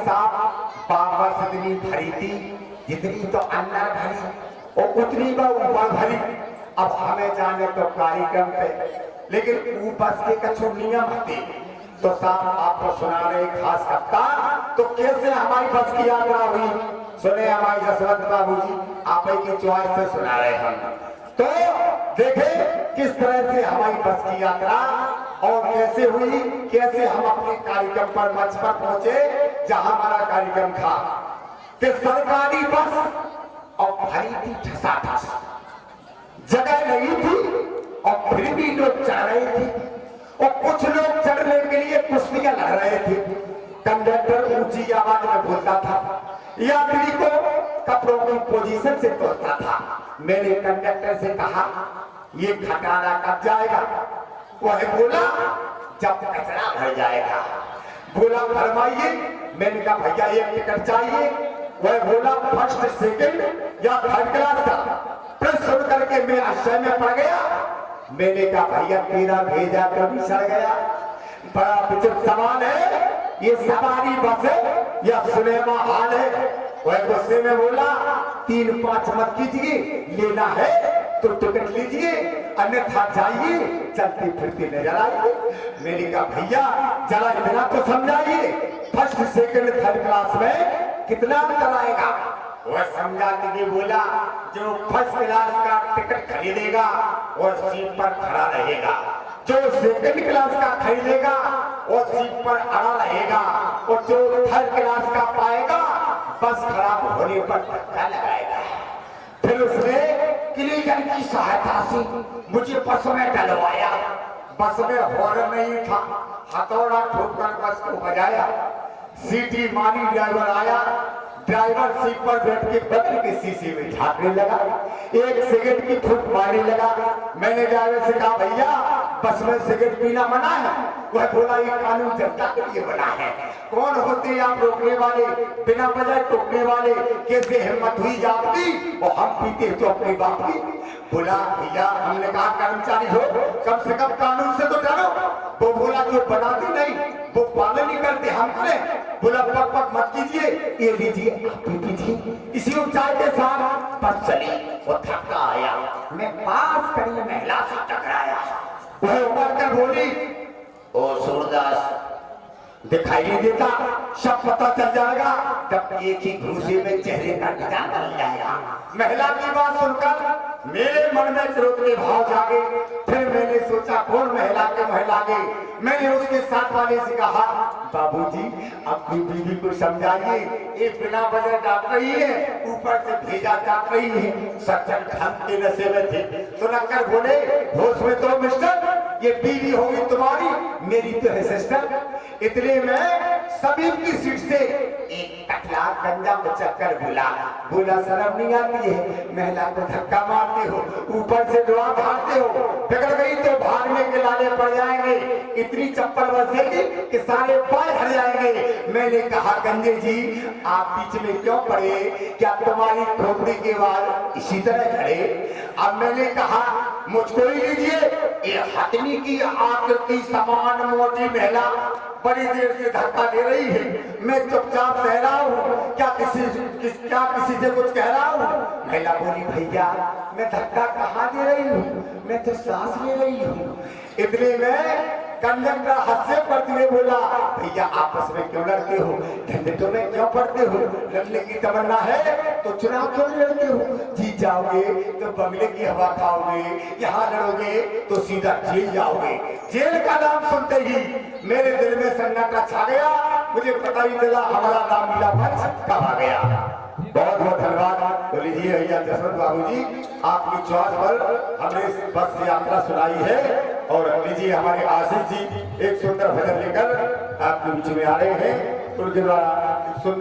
साहब बाबा जितनी भरी थी, जितनी तो अंदर भरी और उतनी वह ऊपर भरी। अब हमें जाने तो कार्यक्रम पे, लेकिन ऊपर के कछु नियम थे। तो साहब आपको सुना रहे खास कप्तान, तो कैसे हमारी बस की यात्रा हुई सुने हमारे जसवंत बाबू जी, आप की चॉइस से सुना रहे हम। तो देखे किस तरह से हमारी बस की यात्रा और कैसे हुई, कैसे हम अपने कार्यक्रम पर मंच पर पहुंचे जहां हमारा कार्यक्रम था। कि सरकारी बस और भरी थी ठसाठस, जगह नहीं थी और फिर भी लोग चढ़ रहे थे और कुछ लोग चढ़ने के लिए कुश्तियां लड़ रहे थे। कंडक्टर ऊंची आवाज में बोलता था, यात्री को कपड़ों की पोजीशन से तोड़ता था। मैंने कंडक्टर से कहा, ये खटारा कब जाएगा? वह बोला, जब कचरा भर जाएगा। बोला फरमाइए। मैंने कहा भैया एक टिकट चाहिए। वह बोला फर्स्ट सेकंड या थर्ड क्लास का। फिर सुन करके मैं आश्चर्य में पड़ गया। मैंने कहा भैया तेरा भेजा तो बिछड़ गया, बड़ा विचित्र सवाल है, ये सवारी बस है या सिनेमा हॉल है? वह गुस्से में बोला, 3-5 मत कीजिए, लेना है तो टिकट लीजिए, अन्यथा जाइए, चलते फिरते नजर आइए। मैंने कहा भैया जरा इतना तो समझाइए, फर्स्ट सेकंड थर्ड क्लास में कितना अंतर आएगा? वह समझाते हुए बोला, जो फर्स्ट क्लास का टिकट खरीदेगा वह सीट पर खड़ा रहेगा, जो सेकंड क्लास का खरीदेगा वो सीट पर अड़ा रहेगा, और जो थर्ड क्लास का पाएगा बस खराब होने पर धक्का लगाएगा। फिर उसने क्लीनर की सहायता से मुझे बस में डलवाया। बस में हॉर्न नहीं था, हथौड़ा ठोककर बस को बजाया। सीटी मारी, ड्राइवर आया। ड्राइवर सीट पर बैठ के बगल के शीशे में झांकने लगा, एक सिगरेट की फूंक मारने लगा। मैंने ड्राइवर से कहा भैया बस में सिगरेट पीना मना है? वह बोला ये कानून जनता के लिए बना है। कौन होते आप रोकने वाले, बिना वजह टोकने वाले? कैसे हिम्मत हुई आपकी और हम पीते तो अपने बाप की? बोला भैया हमने कहा कर्मचारी हो, कम से कम कानून से तो डरो। वो बोला जो बनाते नहीं वो पालन नहीं करते, हम करें। बोला पक पक मत कीजिए, ये लीजिए आप भी पीजिए। इसी ऊंचाई के साथ बस चली, वो धक्का आया, मैं पास खड़ी महिला से टकराया। वह उबर कर बोली, ओ सूरदास दिखाई नहीं देता, सब पता चल जाएगा जब एक ही घूसे में चेहरे का निशान बन जाएगा। महिला की बात सुनकर मेरे मन में क्रोध के भाव जागे। फिर मैंने सोचा कौन महिला के महिला गे। मैंने उसके साथ वाले से कहा, बाबूजी अपनी बीवी को समझाइए, ये बिना वजह डांट रही है, ऊपर से भेजा डांट रही है। सच्चन धन के नशे में थे। सुनकर बोले, होश में तो मिस्टर, ये बीवी होगी तुम्हारी, मेरी तो है सिस्टर। इतने में सभी की सीट से एक टकला गंजा चक्कर बोला शर्म नहीं आती है, महिला को धक्का मारते हो, ऊपर से दुआ मारते हो, बिगड़ गई तो भागने के लाले पड़ जाएंगे। इतनी चप्पल बरसेगी कि सारे पाय हट जाएंगे। मैंने कहा गंजे जी आप बीच में क्यों पड़े, क्या तुम्हारी खोपड़ी के बाल इसी तरह झड़े? अब मैंने कहा मुझको ही लीजिए, ये हथनी की आकृति समान मोटी महिला बड़ी देर से धक्का दे रही है, मैं चुपचाप सह रहा हूँ, क्या किसी से कुछ कह रहा हूँ? महिला बोली भैया मैं धक्का कहाँ दे रही हूँ, मैं तो सांस ले रही हूँ। इतने में कंडक्टर हंसे पड़ते हुए बोला, भैया आपस में क्यों लड़ते हो, झंझटों में क्यों पड़ते हो? लड़ने की तमन्ना है तो चुनाव क्यों लड़ते हो? जीत जाओगे तो बंगले की हवा खाओगे, यहाँ लड़ोगे तो सीधा जेल जाओगे। जेल का नाम सुनते ही मेरे दिल में सन्नाटा छा गया। मुझे पता ही चला हमारा नाम मीरा पंच कब आ गया। बहुत बहुत धन्यवाद। तो लीजिए भैया जसवंत बाबू जी, आपकी चॉइस पर हमने इस बस से यात्रा सुनाई है। और लीजिए हमारे आशीष जी एक सुंदर भजन लेकर आपके बीच में आ रहे हैं, उनके द्वारा सुन